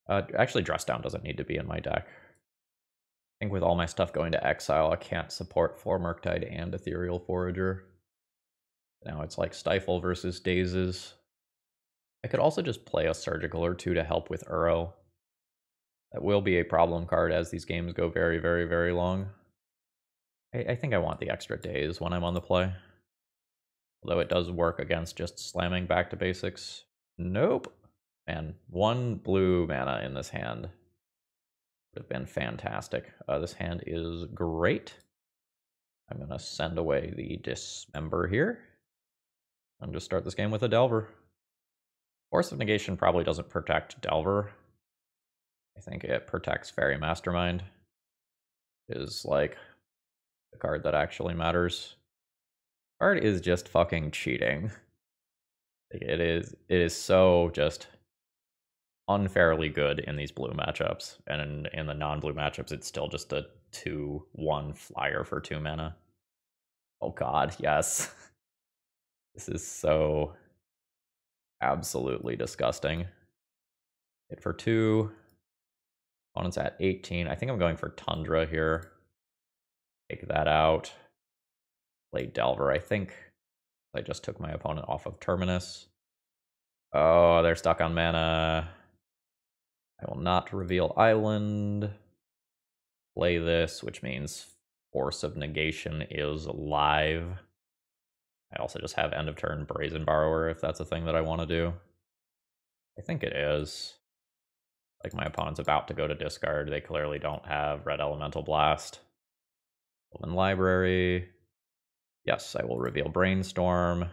Actually, Dress Down doesn't need to be in my deck. I think with all my stuff going to exile, I can't support 4 Murktide and Ethereal Forager. Now it's like Stifle versus Dazes. I could also just play a Surgical or 2 to help with Uro. That will be a problem card as these games go very, very, very long. I think I want the extra days when I'm on the play. Although it does work against just slamming back to basics. Nope. Man, 1 blue mana in this hand would have been fantastic. This hand is great. I'm going to send away the Dismember here. And just start this game with a Delver. Force of Negation probably doesn't protect Delver. I think it protects Faerie Mastermind. Is like the card that actually matters. Card is just fucking cheating. It is so just unfairly good in these blue matchups, and in the non-blue matchups, it's still just a 2/1 flyer for 2 mana. Oh god, yes. This is so absolutely disgusting. Hit for 2. Opponent's at 18. I think I'm going for Tundra here. Take that out. Play Delver, I think. I just took my opponent off of Terminus. Oh, they're stuck on mana. I will not reveal Island. Play this, which means Force of Negation is live. I also just have End of Turn Brazen Borrower if that's a thing that I want to do. I think it is. Like, my opponent's about to go to discard. They clearly don't have Red Elemental Blast. Open Library. Yes, I will reveal Brainstorm.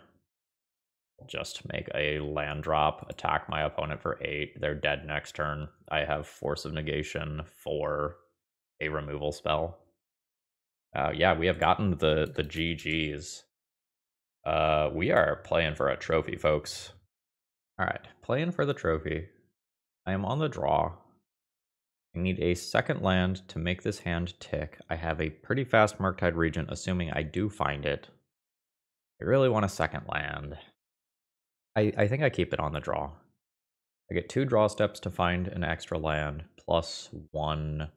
Just make a land drop, attack my opponent for 8. They're dead next turn. I have Force of Negation for a removal spell. Yeah, we have gotten the GGs. We are playing for a trophy, folks. All right, playing for the trophy. I am on the draw. I need a second land to make this hand tick. I have a pretty fast Murktide Regent, assuming I do find it. I really want a second land. I think I keep it on the draw. I get 2 draw steps to find an extra land, plus 1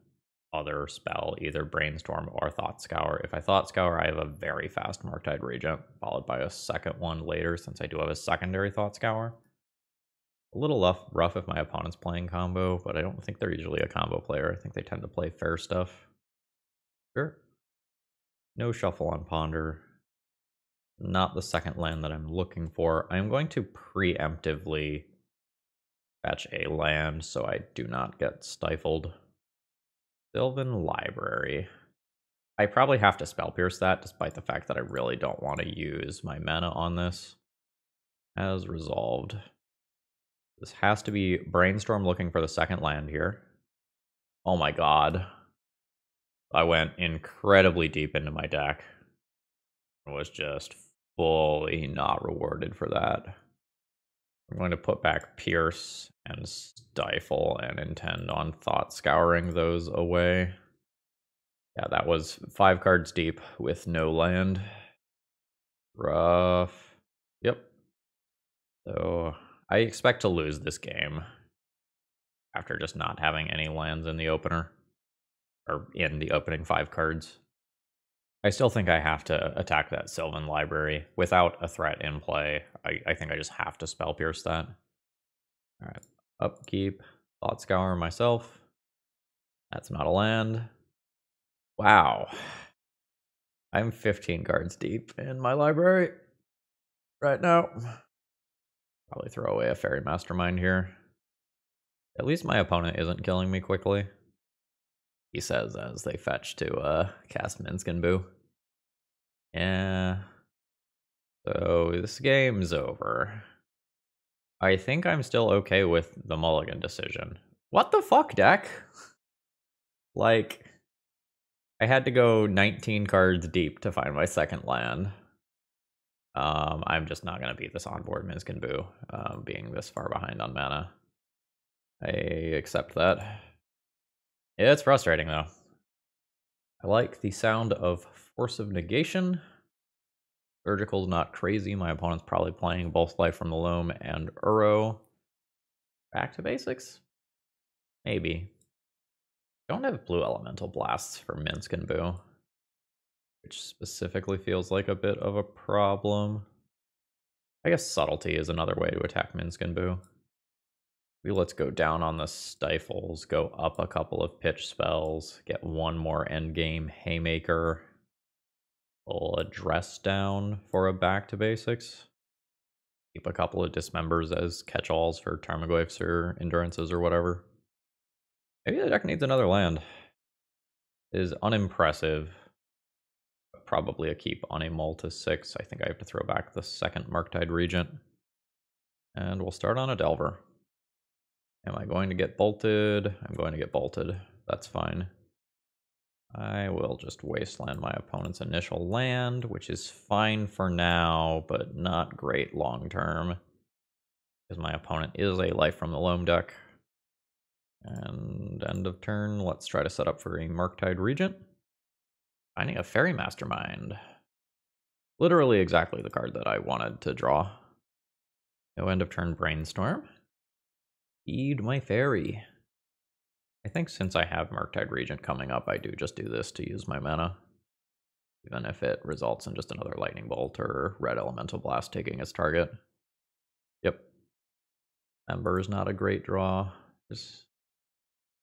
other spell, either Brainstorm or Thought Scour. If I Thought Scour, I have a very fast Murktide Regent, followed by a second one later, since I do have a secondary Thought Scour. A little rough if my opponent's playing combo, but I don't think they're usually a combo player. I think they tend to play fair stuff. Sure. No shuffle on Ponder. Not the second land that I'm looking for. I'm going to preemptively fetch a land so I do not get stifled. Sylvan Library. I probably have to Spell Pierce that, despite the fact that I really don't want to use my mana on this. As resolved. This has to be Brainstorm looking for the second land here. Oh my god. I went incredibly deep into my deck. And was just fully not rewarded for that. I'm going to put back Pierce and Stifle and intend on Thought Scouring those away. Yeah, that was 5 cards deep with no land. Rough. Yep. So I expect to lose this game after just not having any lands in the opener. Or in the opening 5 cards. I still think I have to attack that Sylvan Library without a threat in play. I think I just have to Spell Pierce that. Alright, upkeep, Thought Scour myself. That's not a land. Wow. I'm 15 cards deep in my library right now. Probably throw away a Faerie Mastermind here. At least my opponent isn't killing me quickly. He says as they fetch to cast Minskin Boo. Yeah. So this game's over. I think I'm still okay with the mulligan decision. What the fuck, deck? Like, I had to go 19 cards deep to find my second land. I'm just not going to beat this onboard Minskin Boo, being this far behind on mana. I accept that. Yeah, it's frustrating, though. I like the sound of Force of Negation. Surgical's not crazy. My opponent's probably playing both Life from the Loam and Uro. Back to basics? Maybe. Don't have blue elemental blasts for Minskin Boo, which specifically feels like a bit of a problem. I guess Subtlety is another way to attack Minskin Boo. Let's go down on the Stifles, go up a couple of pitch spells, get 1 more endgame Haymaker. Pull a Dress down for a back to basics. Keep a couple of Dismembers as catch-alls for Tarmogoyfs or Endurances or whatever. Maybe the deck needs another land. It is unimpressive. Probably a keep on a mull to 6. I think I have to throw back the second Murktide Regent. And we'll start on a Delver. Am I going to get bolted? I'm going to get bolted. That's fine. I will just wasteland my opponent's initial land, which is fine for now, but not great long term. Because my opponent is a Life from the Loam deck. And end of turn, let's try to set up for a Murktide Regent. Finding a Faerie Mastermind. Literally exactly the card that I wanted to draw. No end of turn Brainstorm. Feed my Fairy. I think since I have Murktide Regent coming up, I do just do this to use my mana. Even if it results in just another Lightning Bolt or Red Elemental Blast taking its target. Yep. Ember is not a great draw. It's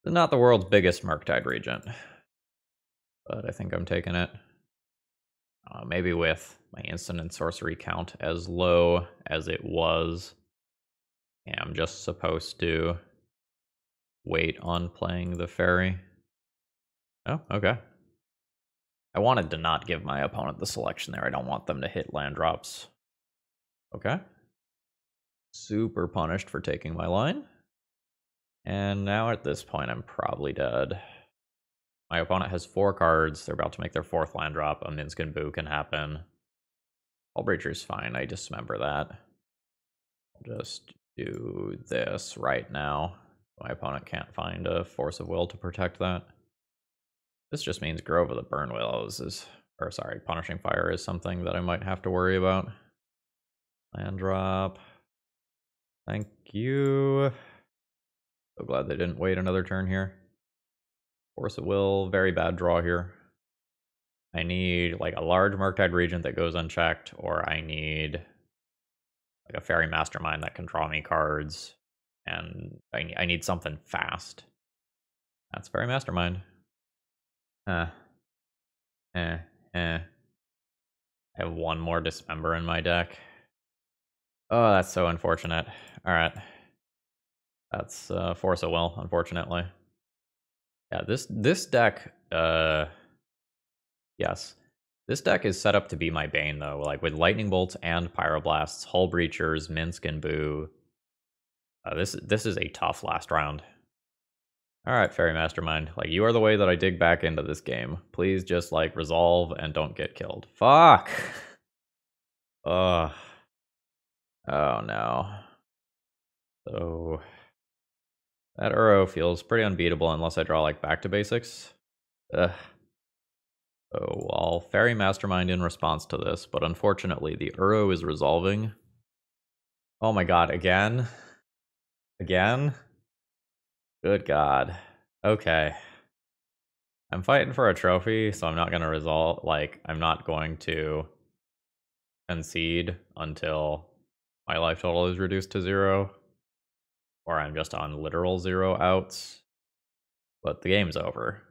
not the world's biggest Murktide Regent. But I think I'm taking it. Maybe with my instant and sorcery count as low as it was, I'm just supposed to wait on playing the Fairy. Oh, okay. I wanted to not give my opponent the selection there. I don't want them to hit land drops. Okay. Super punished for taking my line. And now at this point, I'm probably dead. My opponent has 4 cards. They're about to make their 4th land drop. A Minsk and Boo can happen. Hull Breacher's fine. I dismember that. I'll just do this right now. My opponent can't find a Force of Will to protect that. This just means Grove of the Burn Willows is... Or sorry, Punishing Fire is something that I might have to worry about. Land drop. Thank you. So glad they didn't wait another turn here. Force of Will, very bad draw here. I need like a large Murktide Regent that goes unchecked, or I need like a Faerie Mastermind that can draw me cards, and I need something fast. That's Faerie Mastermind. I have 1 more Dismember in my deck. Oh, that's so unfortunate. Alright. That's Force of Will, unfortunately. Yeah, this deck, yes. This deck is set up to be my bane, though, like with Lightning Bolts and Pyroblasts, Hull Breachers, Minsk, and Boo. This is a tough last round. Alright, Faerie Mastermind. Like, you are the way that I dig back into this game. Please just, like, resolve and don't get killed. Fuck! Ugh. Oh, no. So... That Uro feels pretty unbeatable unless I draw, like, back to basics. Ugh. So I'll Faerie Mastermind in response to this, but unfortunately the Uro is resolving. Oh my god, again? Again? Good god. Okay. I'm fighting for a trophy, so I'm not going to resolve, like, I'm not going to concede until my life total is reduced to 0. Or I'm just on literal 0 outs. But the game's over.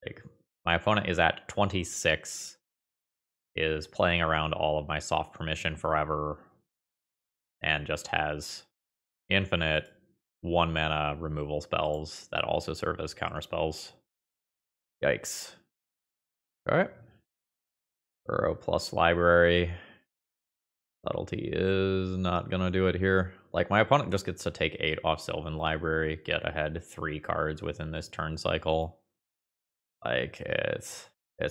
Like, my opponent is at 26, is playing around all of my soft permission forever, and just has infinite 1-mana removal spells that also serve as counter spells. Yikes. Alright. Uro plus library. Subtlety is not gonna do it here. Like, my opponent just gets to take 8 off Sylvan Library, get ahead 3 cards within this turn cycle. Like, it's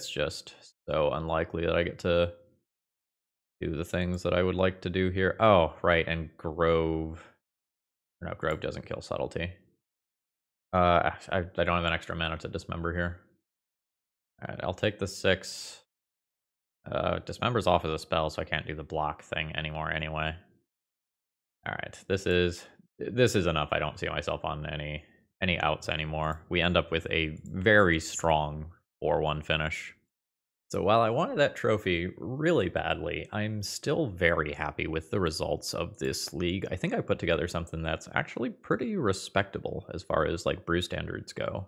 just so unlikely that I get to do the things that I would like to do here. Oh, right, and Grove. No, Grove doesn't kill Subtlety. I don't have an extra mana to Dismember here. Alright, I'll take the 6. Dismember's off as a spell, so I can't do the block thing anymore anyway. Alright, this is enough. I don't see myself on any outs anymore. We end up with a very strong 4-1 finish. So while I wanted that trophy really badly, I'm still very happy with the results of this league. I think I put together something that's actually pretty respectable as far as like brew standards go.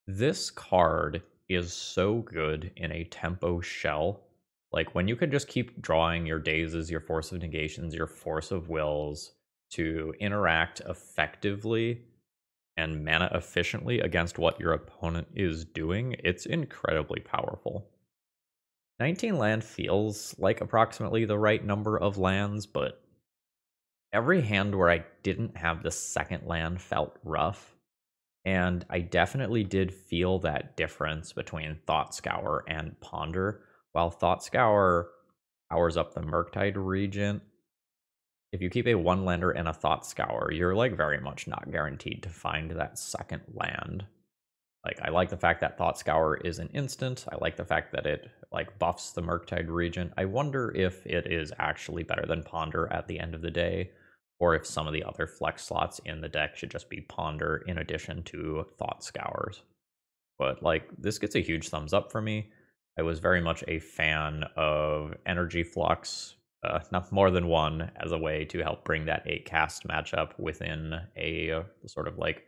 This card is so good in a tempo shell. Like, when you can just keep drawing your dazes, your Force of Negations, your Force of Wills to interact effectively and mana efficiently against what your opponent is doing, it's incredibly powerful. 19 land feels like approximately the right number of lands, but every hand where I didn't have the second land felt rough. And I definitely did feel that difference between Thought Scour and Ponder. While Thought Scour powers up the Murktide Regent, if you keep a 1-lander and a Thought Scour, you're like very much not guaranteed to find that second land. Like, I like the fact that Thought Scour is an instant. I like the fact that it like buffs the Murktide Regent. I wonder if it is actually better than Ponder at the end of the day, or if some of the other flex slots in the deck should just be Ponder in addition to Thought Scours. But like, this gets a huge thumbs up for me. I was very much a fan of Energy Flux, not more than one, as a way to help bring that 8-cast matchup within a sort of like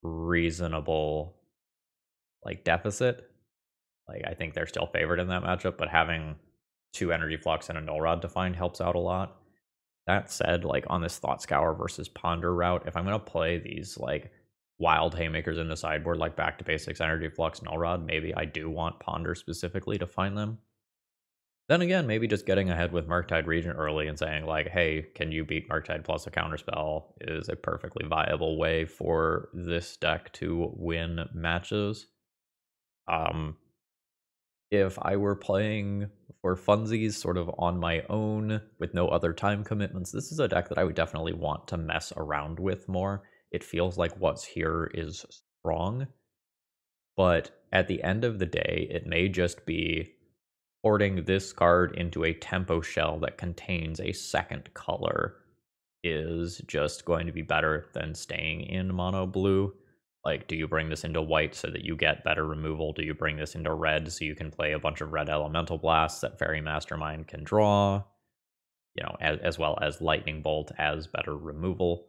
reasonable like deficit. Like, I think they're still favored in that matchup, but having 2 Energy Flux and a Null Rod defined helps out a lot. That said, like, on this Thought Scour versus Ponder route, if I'm going to play these like wild haymakers in the sideboard, like back to basics, Energy Flux, Null Rod, maybe I do want Ponder specifically to find them. Then again, maybe just getting ahead with Murktide Regent early and saying, like, hey, can you beat Murktide plus a counterspell is a perfectly viable way for this deck to win matches. If I were playing for funsies sort of on my own with no other time commitments, this is a deck that I would definitely want to mess around with more. It feels like what's here is strong, but at the end of the day, it may just be porting this card into a tempo shell that contains a second color is just going to be better than staying in mono blue. Like, do you bring this into white so that you get better removal? Do you bring this into red so you can play a bunch of red elemental blasts that Faerie Mastermind can draw? You know, as well as lightning bolt as better removal.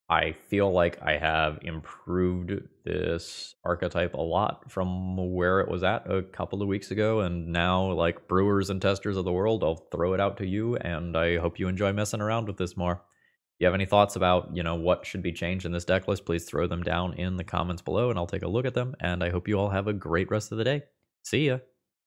I feel like I have improved this archetype a lot from where it was at a couple of weeks ago, and now, like brewers and testers of the world, I'll throw it out to you, and I hope you enjoy messing around with this more. If you have any thoughts about, what should be changed in this deck list, please throw them down in the comments below, and I'll take a look at them, and I hope you all have a great rest of the day. See ya!